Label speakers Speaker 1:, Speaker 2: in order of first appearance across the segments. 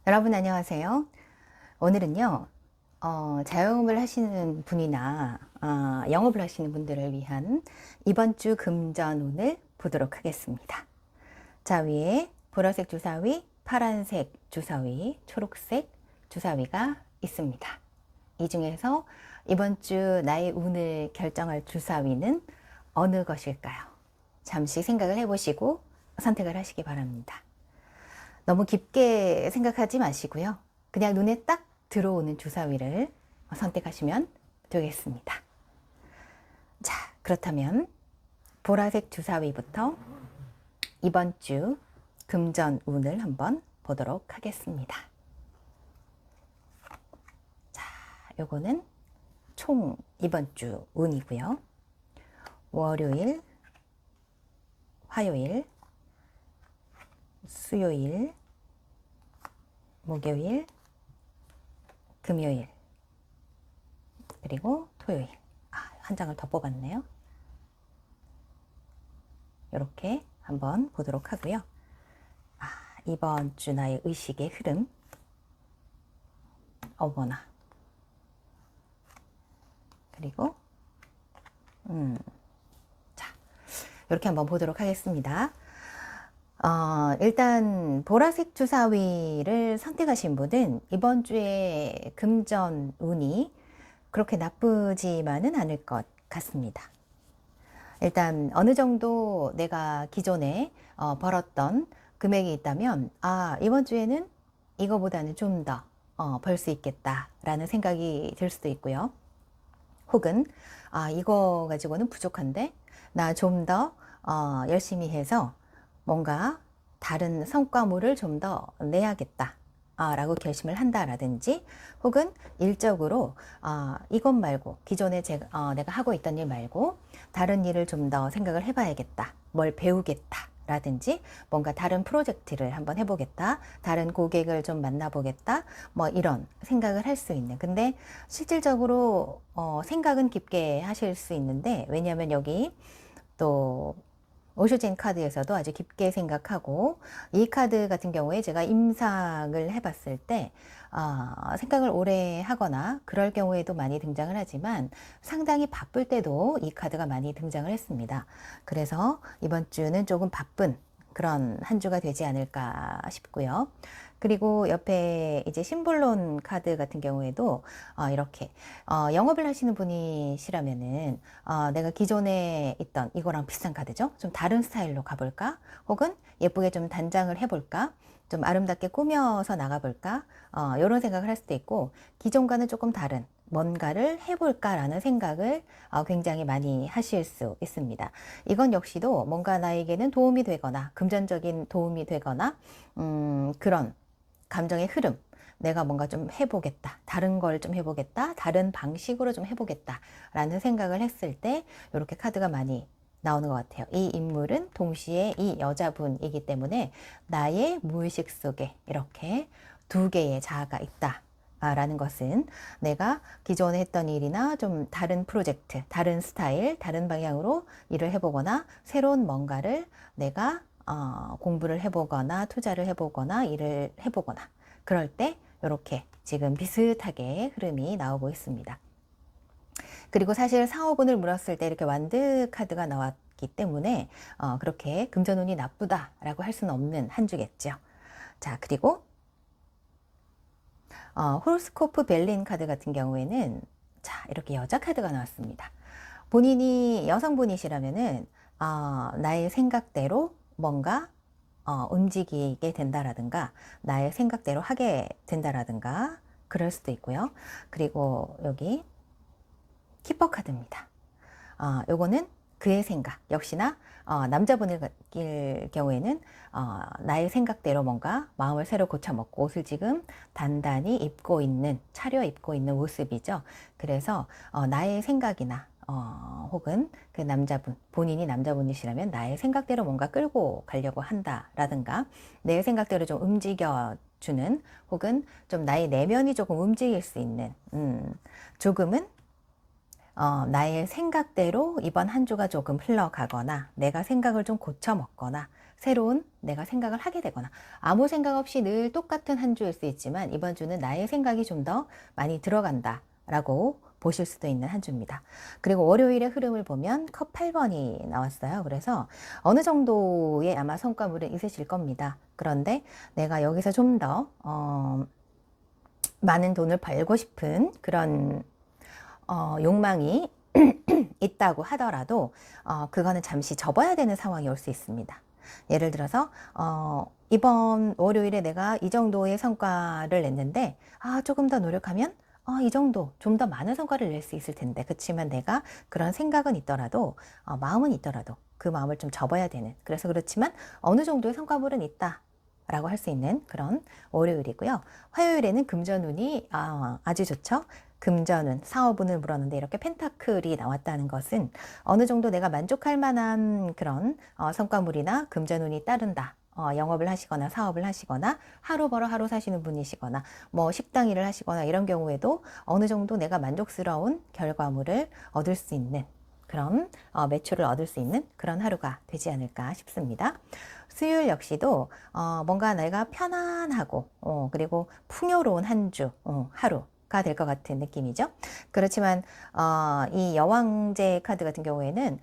Speaker 1: 여러분 안녕하세요. 오늘은요, 자영업을 하시는 분이나 영업을 하시는 분들을 위한 이번 주 금전운을 보도록 하겠습니다. 자, 위에 보라색 주사위, 파란색 주사위, 초록색 주사위가 있습니다. 이 중에서 이번 주 나의 운을 결정할 주사위는 어느 것일까요? 잠시 생각을 해보시고 선택을 하시기 바랍니다. 너무 깊게 생각하지 마시고요. 그냥 눈에 딱 들어오는 주사위를 선택하시면 되겠습니다. 자, 그렇다면 보라색 주사위부터 이번 주 금전 운을 한번 보도록 하겠습니다. 자, 요거는 총 이번 주 운이고요. 월요일, 화요일, 수요일, 목요일, 금요일, 그리고 토요일. 한 장을 더 뽑았네요. 이렇게 한번 보도록 하고요. 이번 주 나의 의식의 흐름. 어머나. 그리고 자, 이렇게 한번 보도록 하겠습니다. 일단 보라색 주사위를 선택하신 분은 이번 주에 금전 운이 그렇게 나쁘지만은 않을 것 같습니다. 일단 어느 정도 내가 기존에 벌었던 금액이 있다면 이번 주에는 이거보다는 좀 더 벌 수 있겠다라는 생각이 들 수도 있고요. 혹은 이거 가지고는 부족한데 나 좀 더 열심히 해서 뭔가 다른 성과물을 좀 더 내야겠다 라고 결심을 한다라든지, 혹은 일적으로 이것 말고 기존에 내가 하고 있던 일 말고 다른 일을 좀 더 생각을 해봐야겠다, 뭘 배우겠다 라든지, 뭔가 다른 프로젝트를 한번 해보겠다, 다른 고객을 좀 만나보겠다, 뭐 이런 생각을 할 수 있는. 근데 실질적으로 생각은 깊게 하실 수 있는데, 왜냐하면 여기 또 오쇼진 카드에서도 아주 깊게 생각하고, 이 카드 같은 경우에 제가 임상을 해봤을 때 생각을 오래 하거나 그럴 경우에도 많이 등장을 하지만, 상당히 바쁠 때도 이 카드가 많이 등장을 했습니다. 그래서 이번 주는 조금 바쁜 그런 한 주가 되지 않을까 싶고요. 그리고 옆에 이제 심볼론 카드 같은 경우에도 이렇게 영업을 하시는 분이시라면은 내가 기존에 있던 이거랑 비슷한 카드죠. 좀 다른 스타일로 가볼까? 혹은 예쁘게 좀 단장을 해볼까? 좀 아름답게 꾸며서 나가볼까? 이런 생각을 할 수도 있고, 기존과는 조금 다른 뭔가를 해볼까라는 생각을 굉장히 많이 하실 수 있습니다. 이건 역시도 뭔가 나에게는 도움이 되거나 금전적인 도움이 되거나 그런 감정의 흐름, 내가 뭔가 좀 해보겠다, 다른 걸 좀 해보겠다, 다른 방식으로 좀 해보겠다 라는 생각을 했을 때 이렇게 카드가 많이 나오는 것 같아요. 이 인물은 동시에 이 여자분이기 때문에 나의 무의식 속에 이렇게 두 개의 자아가 있다 라는 것은, 내가 기존에 했던 일이나 좀 다른 프로젝트, 다른 스타일, 다른 방향으로 일을 해보거나 새로운 뭔가를 내가 공부를 해보거나 투자를 해보거나 일을 해보거나 그럴 때 이렇게 지금 비슷하게 흐름이 나오고 있습니다. 그리고 사실 사업운을 물었을 때 이렇게 완드 카드가 나왔기 때문에 그렇게 금전운이 나쁘다라고 할 수는 없는 한 주겠죠. 자, 그리고 호로스코프 벨린 카드 같은 경우에는 자, 이렇게 여자 카드가 나왔습니다. 본인이 여성분이시라면은 나의 생각대로 뭔가 움직이게 된다라든가, 나의 생각대로 하게 된다라든가 그럴 수도 있고요. 그리고 여기 키퍼 카드입니다. 요거는 그의 생각, 역시나 남자분일 경우에는 나의 생각대로 뭔가 마음을 새로 고쳐먹고 옷을 지금 단단히 입고 있는, 차려입고 있는 모습이죠. 그래서 나의 생각이나 혹은 그 남자분, 본인이 남자분이시라면 나의 생각대로 뭔가 끌고 가려고 한다라든가, 내 생각대로 좀 움직여주는, 혹은 좀 나의 내면이 조금 움직일 수 있는, 조금은 나의 생각대로 이번 한 주가 조금 흘러가거나 내가 생각을 좀 고쳐 먹거나 새로운 내가 생각을 하게 되거나 아무 생각 없이 늘 똑같은 한 주일 수 있지만 이번 주는 나의 생각이 좀 더 많이 들어간다 라고 보실 수도 있는 한 주입니다. 그리고 월요일의 흐름을 보면 컵 8번이 나왔어요. 그래서 어느 정도의 아마 성과물은 있으실 겁니다. 그런데 내가 여기서 좀 더 많은 돈을 벌고 싶은 그런 욕망이 있다고 하더라도 그거는 잠시 접어야 되는 상황이 올 수 있습니다. 예를 들어서 이번 월요일에 내가 이 정도의 성과를 냈는데 조금 더 노력하면 이 정도 좀 더 많은 성과를 낼 수 있을 텐데 그렇지만 내가 그런 생각은 있더라도 마음은 있더라도 그 마음을 좀 접어야 되는 그래서 그렇지만 어느 정도의 성과물은 있다 라고 할 수 있는 그런 월요일이고요. 화요일에는 금전운이 아주 좋죠. 금전운, 사업운을 물었는데 이렇게 펜타클이 나왔다는 것은 어느 정도 내가 만족할 만한 그런 성과물이나 금전운이 따른다. 영업을 하시거나 사업을 하시거나 하루 벌어 하루 사시는 분이시거나 뭐 식당 일을 하시거나 이런 경우에도 어느 정도 내가 만족스러운 결과물을 얻을 수 있는 그런 매출을 얻을 수 있는 그런 하루가 되지 않을까 싶습니다. 수요일 역시도 뭔가 내가 편안하고 그리고 풍요로운 한 주 하루가 될 것 같은 느낌이죠. 그렇지만 이 여왕제 카드 같은 경우에는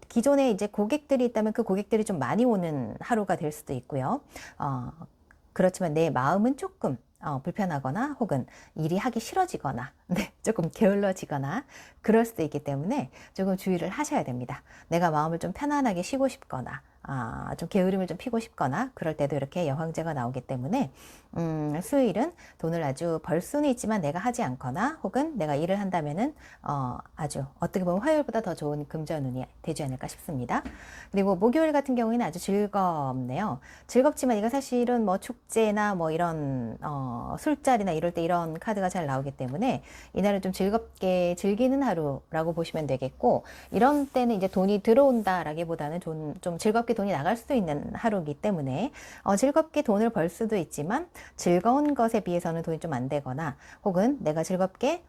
Speaker 1: 기존에 이제 고객들이 있다면 그 고객들이 좀 많이 오는 하루가 될 수도 있고요. 그렇지만 내 마음은 조금 불편하거나 혹은 일이 하기 싫어지거나 조금 게을러지거나 그럴 수도 있기 때문에 조금 주의를 하셔야 됩니다. 내가 마음을 좀 편안하게 쉬고 싶거나 좀 게으름을 좀 피고 싶거나 그럴 때도 이렇게 여왕제가 나오기 때문에 수요일은 돈을 아주 벌 수는 있지만 내가 하지 않거나 혹은 내가 일을 한다면은 아주 어떻게 보면 화요일보다 더 좋은 금전운이 되지 않을까 싶습니다. 그리고 목요일 같은 경우에는 아주 즐겁네요. 즐겁지만 이거 사실은 뭐 축제나 뭐 이런 술자리나 이럴 때 이런 카드가 잘 나오기 때문에 이날은 좀 즐겁게 즐기는 하루라고 보시면 되겠고 이런 때는 이제 돈이 들어온다라기보다는 좀 즐겁게 돈이 나갈 수도 있는 하루이기 때문에 즐겁게 돈을 벌 수도 있지만 즐거운 것에 비해서는 돈이 좀 안 되거나 혹은 내가 즐겁게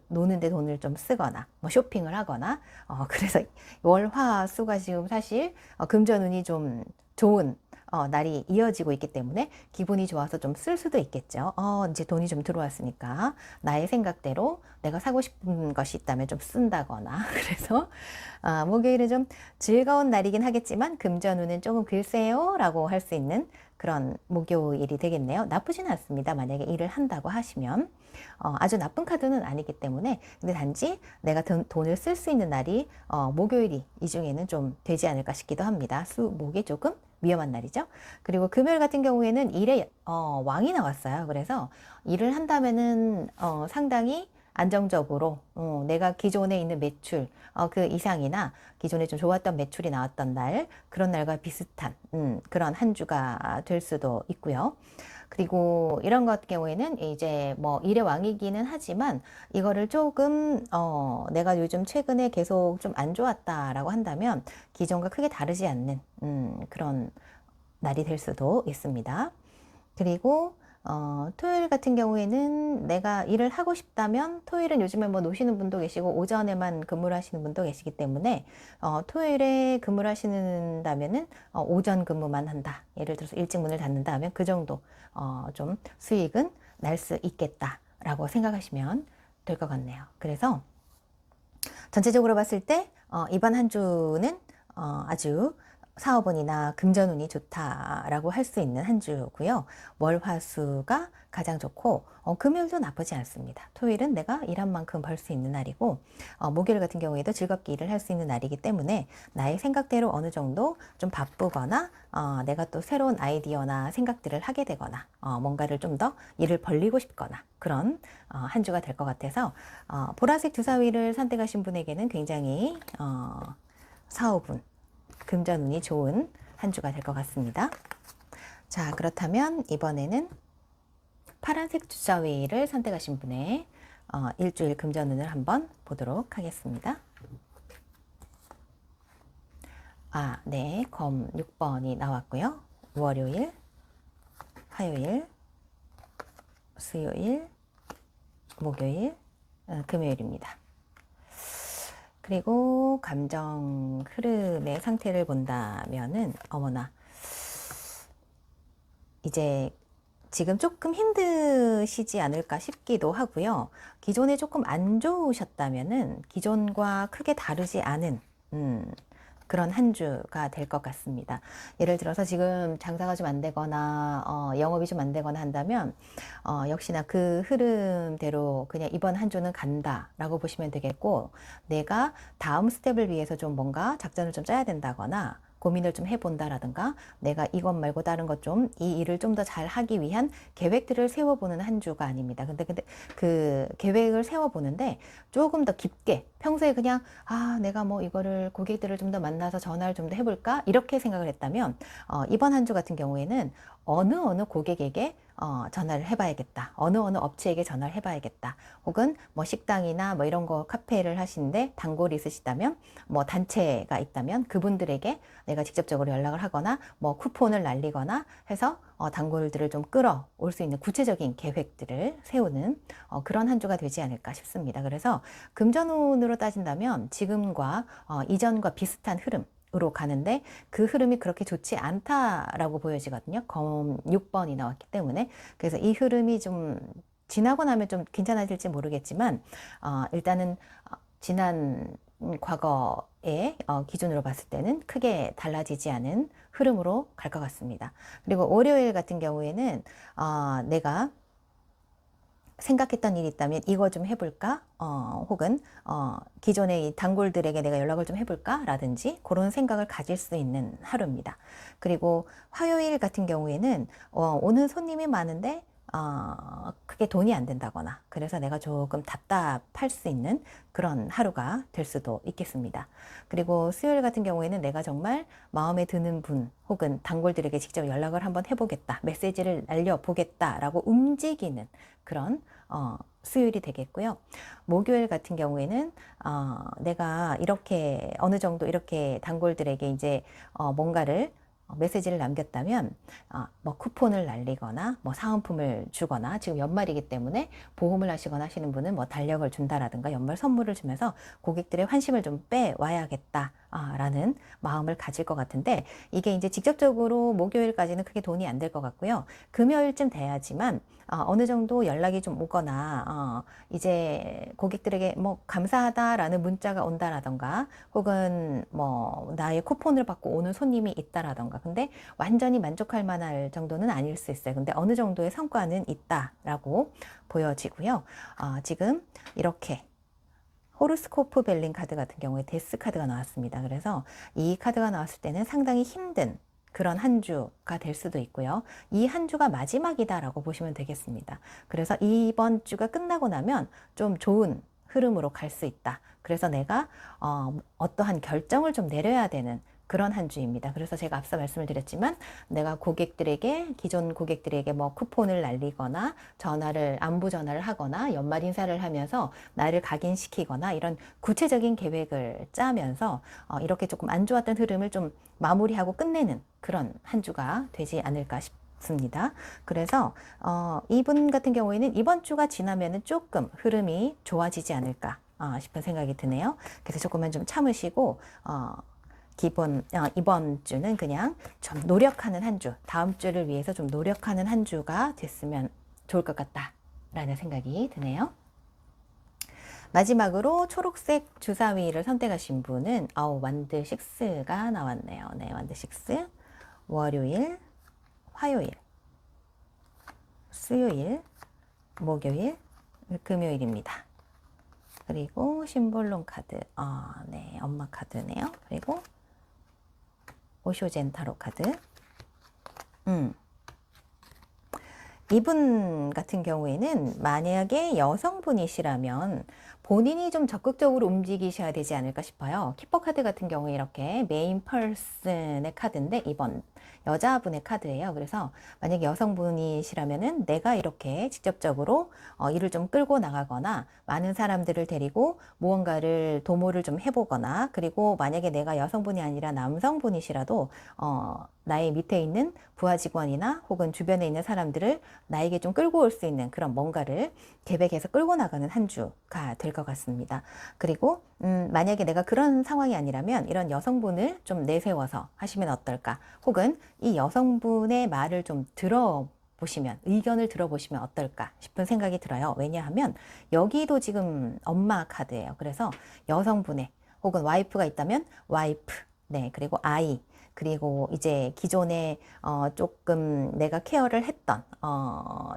Speaker 1: 노는데 돈을 좀 쓰거나 뭐 쇼핑을 하거나 그래서 월, 화, 수가 지금 사실 금전운이 좀 좋은 날이 이어지고 있기 때문에 기분이 좋아서 좀 쓸 수도 있겠죠. 이제 돈이 좀 들어왔으니까 나의 생각대로 내가 사고 싶은 것이 있다면 좀 쓴다거나 그래서 목요일은 좀 즐거운 날이긴 하겠지만 금전운은 조금 글쎄요 라고 할 수 있는 그런 목요일이 되겠네요. 나쁘진 않습니다. 만약에 일을 한다고 하시면 아주 나쁜 카드는 아니기 때문에 근데 단지 내가 돈을 쓸 수 있는 날이 목요일이 이 중에는 좀 되지 않을까 싶기도 합니다. 목이 조금 위험한 날이죠. 그리고 금요일 같은 경우에는 일의 왕이 나왔어요. 그래서 일을 한다면은 상당히 안정적으로 내가 기존에 있는 매출 그 이상이나 기존에 좀 좋았던 매출이 나왔던 날 그런 날과 비슷한 그런 한 주가 될 수도 있고요. 그리고 이런 것 경우에는 이제 뭐 일의 왕이기는 하지만 이거를 조금 내가 요즘 최근에 계속 좀 안 좋았다라고 한다면 기존과 크게 다르지 않는 그런 날이 될 수도 있습니다. 그리고 토요일 같은 경우에는 내가 일을 하고 싶다면 토요일은 요즘에 뭐 노시는 분도 계시고 오전에만 근무를 하시는 분도 계시기 때문에 토요일에 근무를 하시는다면은 오전 근무만 한다. 예를 들어서 일찍 문을 닫는다 하면 그 정도 좀 수익은 날 수 있겠다라고 생각하시면 될 것 같네요. 그래서 전체적으로 봤을 때 이번 한 주는 아주 사업운이나 금전운이 좋다라고 할 수 있는 한 주고요. 월, 화, 수가 가장 좋고 금요일도 나쁘지 않습니다. 토요일은 내가 일한 만큼 벌 수 있는 날이고 목요일 같은 경우에도 즐겁게 일을 할 수 있는 날이기 때문에 나의 생각대로 어느 정도 좀 바쁘거나 내가 또 새로운 아이디어나 생각들을 하게 되거나 뭔가를 좀 더 일을 벌리고 싶거나 그런 한 주가 될 것 같아서 보라색 주사위를 선택하신 분에게는 굉장히 사업운 금전운이 좋은 한 주가 될 것 같습니다. 자, 그렇다면 이번에는 파란색 주사위를 선택하신 분의 일주일 금전운을 한번 보도록 하겠습니다. 네, 검 6번이 나왔고요. 월요일, 화요일, 수요일, 목요일, 금요일입니다. 그리고 감정 흐름의 상태를 본다면은, 어머나, 이제 지금 조금 힘드시지 않을까 싶기도 하고요. 기존에 조금 안 좋으셨다면은 기존과 크게 다르지 않은 그런 한 주가 될 것 같습니다. 예를 들어서 지금 장사가 좀 안 되거나 영업이 좀 안 되거나 한다면 역시나 그 흐름대로 그냥 이번 한 주는 간다라고 보시면 되겠고, 내가 다음 스텝을 위해서 좀 뭔가 작전을 좀 짜야 된다거나 고민을 좀 해본다라든가, 내가 이것 말고 다른 것 좀, 이 일을 좀 더 잘 하기 위한 계획들을 세워보는 한 주가 아닙니다. 근데 그 계획을 세워보는데 조금 더 깊게, 평소에 그냥, 내가 뭐 이거를 고객들을 좀 더 만나서 전화를 좀 더 해볼까? 이렇게 생각을 했다면, 이번 한 주 같은 경우에는 어느 고객에게 전화를 해봐야겠다. 어느 업체에게 전화를 해봐야겠다. 혹은 뭐 식당이나 뭐 이런 거 카페를 하시는데 단골이 있으시다면, 뭐 단체가 있다면 그분들에게 내가 직접적으로 연락을 하거나 뭐 쿠폰을 날리거나 해서 단골들을 좀 끌어올 수 있는 구체적인 계획들을 세우는 그런 한 주가 되지 않을까 싶습니다. 그래서 금전운으로 따진다면 지금과 이전과 비슷한 흐름 으로 가는데, 그 흐름이 그렇게 좋지 않다라고 보여지거든요. 검 6번이 나왔기 때문에. 그래서 이 흐름이 좀 지나고 나면 좀 괜찮아질지 모르겠지만, 일단은 지난 과거의 기준으로 봤을 때는 크게 달라지지 않은 흐름으로 갈 것 같습니다. 그리고 월요일 같은 경우에는 내가 생각했던 일이 있다면 이거 좀 해볼까? 혹은 기존의 이 단골들에게 내가 연락을 좀 해볼까? 라든지 그런 생각을 가질 수 있는 하루입니다. 그리고 화요일 같은 경우에는 오는 손님이 많은데 크게 돈이 안 된다거나, 그래서 내가 조금 답답할 수 있는 그런 하루가 될 수도 있겠습니다. 그리고 수요일 같은 경우에는 내가 정말 마음에 드는 분 혹은 단골들에게 직접 연락을 한번 해보겠다, 메시지를 날려보겠다라고 움직이는 그런 수요일이 되겠고요. 목요일 같은 경우에는 내가 이렇게 어느 정도 이렇게 단골들에게 이제 뭔가를 메시지를 남겼다면 뭐 쿠폰을 날리거나 뭐 사은품을 주거나, 지금 연말이기 때문에 보험을 하시거나 하시는 분은 뭐 달력을 준다라든가 연말 선물을 주면서 고객들의 환심을 좀 빼와야겠다 라는 마음을 가질 것 같은데, 이게 이제 직접적으로 목요일까지는 크게 돈이 안 될 것 같고요. 금요일쯤 돼야지만 어느 정도 연락이 좀 오거나 이제 고객들에게 뭐 감사하다라는 문자가 온다라던가, 혹은 뭐 나의 쿠폰을 받고 오는 손님이 있다라던가, 근데 완전히 만족할 만할 정도는 아닐 수 있어요. 근데 어느 정도의 성과는 있다라고 보여지고요. 지금 이렇게 호르스코프 벨링 카드 같은 경우에 데스 카드가 나왔습니다. 그래서 이 카드가 나왔을 때는 상당히 힘든 그런 한 주가 될 수도 있고요. 이 한 주가 마지막이다라고 보시면 되겠습니다. 그래서 이번 주가 끝나고 나면 좀 좋은 흐름으로 갈 수 있다. 그래서 내가 어떠한 결정을 좀 내려야 되는 그런 한 주입니다. 그래서 제가 앞서 말씀을 드렸지만, 내가 고객들에게, 기존 고객들에게 뭐 쿠폰을 날리거나 안부 전화를 하거나 연말 인사를 하면서 나를 각인시키거나 이런 구체적인 계획을 짜면서 이렇게 조금 안 좋았던 흐름을 좀 마무리하고 끝내는 그런 한 주가 되지 않을까 싶습니다. 그래서 이분 같은 경우에는 이번 주가 지나면은 조금 흐름이 좋아지지 않을까 싶은 생각이 드네요. 그래서 조금만 좀 참으시고 이번 주는 그냥 좀 노력하는 한 주, 다음 주를 위해서 좀 노력하는 한 주가 됐으면 좋을 것 같다라는 생각이 드네요. 마지막으로 초록색 주사위를 선택하신 분은 완드 6가 나왔네요. 네, 완드 6. 월요일, 화요일, 수요일, 목요일, 금요일입니다. 그리고 심볼론 카드, 네, 엄마 카드네요. 그리고 오쇼젠 타로 카드. 이분 같은 경우에는 만약에 여성분이시라면 본인이 좀 적극적으로 움직이셔야 되지 않을까 싶어요. 키퍼 카드 같은 경우에 이렇게 메인 펄슨의 카드인데, 이번 여자분의 카드예요. 그래서 만약에 여성분이시라면은 내가 이렇게 직접적으로 일을 좀 끌고 나가거나 많은 사람들을 데리고 무언가를 도모를 좀 해보거나, 그리고 만약에 내가 여성분이 아니라 남성분이시라도 나의 밑에 있는 부하 직원이나 혹은 주변에 있는 사람들을 나에게 좀 끌고 올 수 있는 그런 뭔가를 계획해서 끌고 나가는 한 주가 될 것 같습니다. 그리고 만약에 내가 그런 상황이 아니라면 이런 여성분을 좀 내세워서 하시면 어떨까? 혹은 이 여성분의 말을 좀 들어보시면, 의견을 들어보시면 어떨까 싶은 생각이 들어요. 왜냐하면 여기도 지금 엄마 카드예요. 그래서 여성분의 혹은 와이프가 있다면 와이프, 네, 그리고 아이, 그리고 이제 기존에 조금 내가 케어를 했던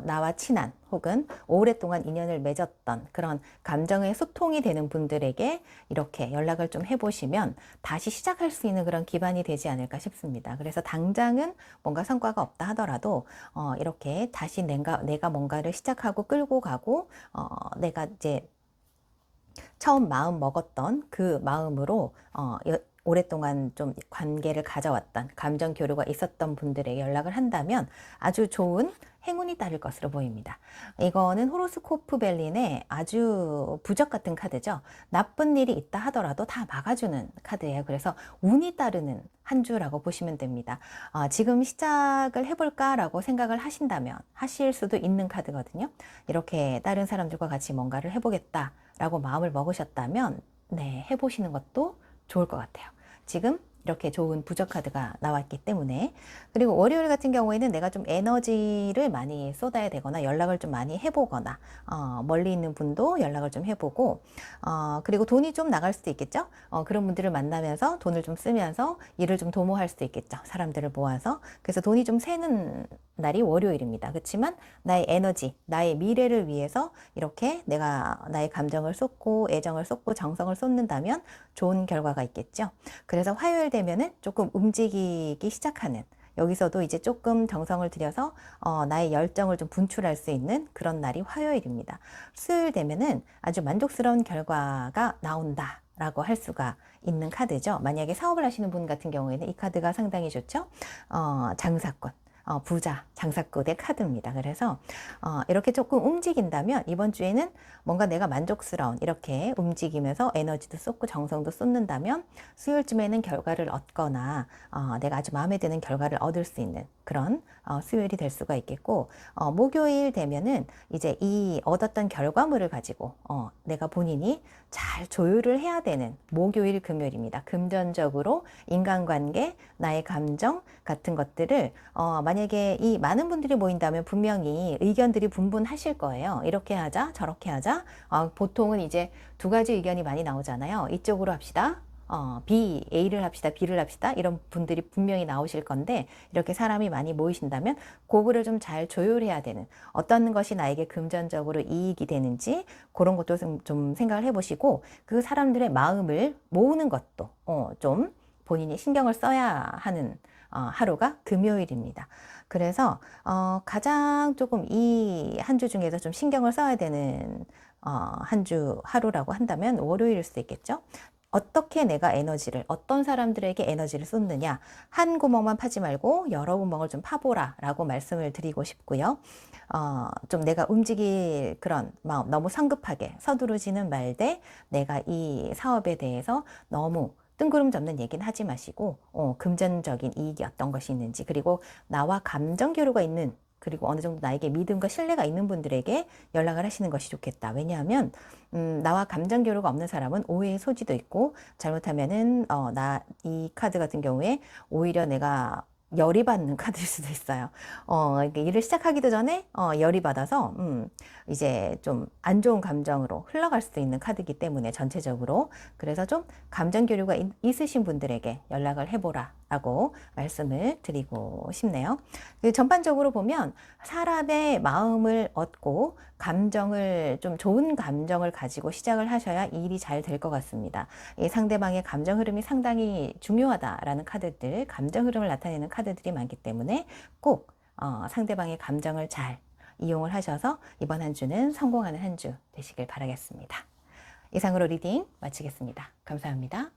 Speaker 1: 나와 친한 혹은 오랫동안 인연을 맺었던 그런 감정의 소통이 되는 분들에게 이렇게 연락을 좀 해보시면 다시 시작할 수 있는 그런 기반이 되지 않을까 싶습니다. 그래서 당장은 뭔가 성과가 없다 하더라도 이렇게 다시 내가 뭔가를 시작하고 끌고 가고 내가 이제 처음 마음 먹었던 그 마음으로 오랫동안 좀 관계를 가져왔던 감정 교류가 있었던 분들에게 연락을 한다면 아주 좋은 행운이 따를 것으로 보입니다. 이거는 호로스코프 벨린의 아주 부적 같은 카드죠. 나쁜 일이 있다 하더라도 다 막아주는 카드예요. 그래서 운이 따르는 한 주라고 보시면 됩니다. 지금 시작을 해볼까라고 생각을 하신다면 하실 수도 있는 카드거든요. 이렇게 다른 사람들과 같이 뭔가를 해보겠다라고 마음을 먹으셨다면 네, 해보시는 것도 좋을 것 같아요. 지금 이렇게 좋은 부적 카드가 나왔기 때문에. 그리고 월요일 같은 경우에는 내가 좀 에너지를 많이 쏟아야 되거나 연락을 좀 많이 해보거나 멀리 있는 분도 연락을 좀 해보고 그리고 돈이 좀 나갈 수도 있겠죠. 그런 분들을 만나면서 돈을 좀 쓰면서 일을 좀 도모할 수도 있겠죠. 사람들을 모아서. 그래서 돈이 좀 새는 날이 월요일입니다. 그렇지만 나의 에너지, 나의 미래를 위해서 이렇게 내가 나의 감정을 쏟고 애정을 쏟고 정성을 쏟는다면 좋은 결과가 있겠죠. 그래서 화요일 되면은 조금 움직이기 시작하는, 여기서도 이제 조금 정성을 들여서 나의 열정을 좀 분출할 수 있는 그런 날이 화요일입니다. 수요일 되면은 아주 만족스러운 결과가 나온다 라고 할 수가 있는 카드죠. 만약에 사업을 하시는 분 같은 경우에는 이 카드가 상당히 좋죠. 장사꾼, 부자, 장사꾼의 카드입니다. 그래서 이렇게 조금 움직인다면 이번 주에는 뭔가 내가 만족스러운, 이렇게 움직이면서 에너지도 쏟고 정성도 쏟는다면 수요일쯤에는 결과를 얻거나 내가 아주 마음에 드는 결과를 얻을 수 있는 그런 수요일이 될 수가 있겠고, 목요일 되면은 이제 이 얻었던 결과물을 가지고 내가 본인이 잘 조율을 해야 되는 목요일, 금요일입니다. 금전적으로 인간관계, 나의 감정 같은 것들을 만약에 이 많은 분들이 모인다면 분명히 의견들이 분분하실 거예요. 이렇게 하자, 저렇게 하자. 보통은 이제 두 가지 의견이 많이 나오잖아요. 이쪽으로 합시다. A를 합시다, B를 합시다. 이런 분들이 분명히 나오실 건데, 이렇게 사람이 많이 모이신다면 그거를 좀 잘 조율해야 되는, 어떤 것이 나에게 금전적으로 이익이 되는지 그런 것도 좀 생각을 해보시고, 그 사람들의 마음을 모으는 것도 좀 본인이 신경을 써야 하는 하루가 금요일입니다. 그래서 가장 조금 이 한 주 중에서 좀 신경을 써야 되는 한 주 하루라고 한다면 월요일일 수도 있겠죠. 어떻게 내가 에너지를, 어떤 사람들에게 에너지를 쏟느냐, 한 구멍만 파지 말고 여러 구멍을 좀 파보라 라고 말씀을 드리고 싶고요. 좀 내가 움직일 그런 마음, 너무 성급하게 서두르지는 말되 내가 이 사업에 대해서 너무 뜬구름 잡는 얘기는 하지 마시고 금전적인 이익이 어떤 것이 있는지, 그리고 나와 감정 교류가 있는, 그리고 어느 정도 나에게 믿음과 신뢰가 있는 분들에게 연락을 하시는 것이 좋겠다. 왜냐하면 나와 감정 교류가 없는 사람은 오해의 소지도 있고, 잘못하면은 이 카드 같은 경우에 오히려 내가 열이 받는 카드일 수도 있어요. 이렇게 일을 시작하기도 전에 열이 받아서 이제 좀 안 좋은 감정으로 흘러갈 수도 있는 카드이기 때문에 전체적으로. 그래서 좀 감정 교류가 있으신 분들에게 연락을 해보라 라고 말씀을 드리고 싶네요. 전반적으로 보면 사람의 마음을 얻고 감정을, 좀 좋은 감정을 가지고 시작을 하셔야 일이 잘 될 것 같습니다. 이 상대방의 감정 흐름이 상당히 중요하다라는 카드들, 감정 흐름을 나타내는 카드들이 많기 때문에 꼭 상대방의 감정을 잘 이용을 하셔서 이번 한 주는 성공하는 한 주 되시길 바라겠습니다. 이상으로 리딩 마치겠습니다. 감사합니다.